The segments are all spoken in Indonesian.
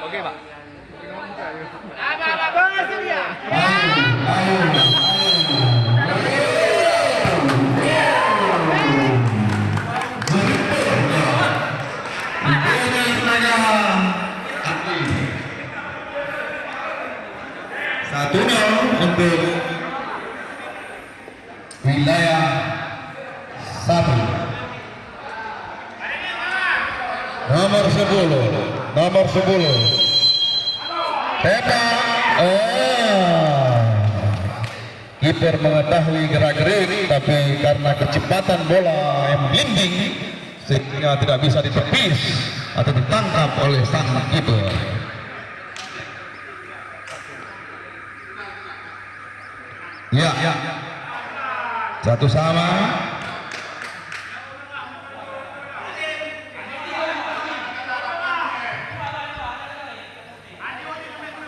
Oke, Pak. Satunya untuk wilayah 1. Nomor 10 tembak. Kiper mengetahui gerak-gerik, tapi karena kecepatan bola yang membimbing sehingga tidak bisa ditepis atau ditangkap oleh sang kiper. Ya, satu sama.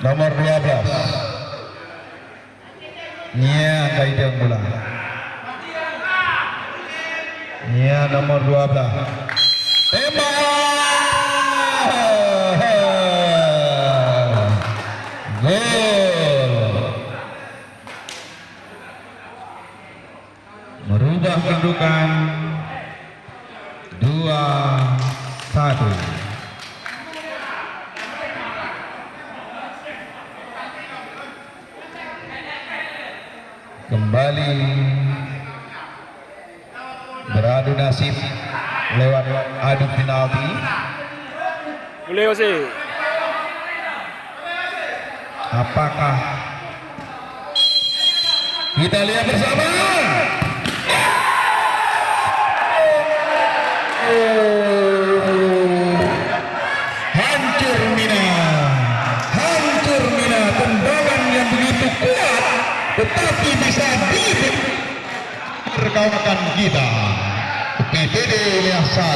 Nomor 12 Nia Kaidang Mula. Nia nomor 12 tembak. Gol. Merubah kedudukan 2-1. Kembali beradu nasib lewat adu penalti. Boleh, Jose. Apakah kita lihat bersama? Hancur Mina, tendangan yang begitu kuat tetapi bisa dilipit kawan kita PPD yang 1.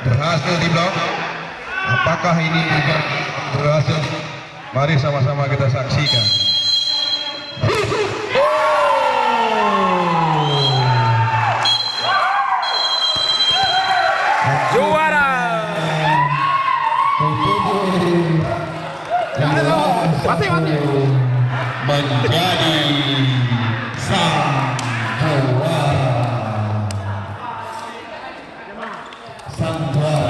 Berhasil diblok. Apakah ini berhasil? Mari sama-sama kita saksikan. Juara. Mati. Menjadi sang juara.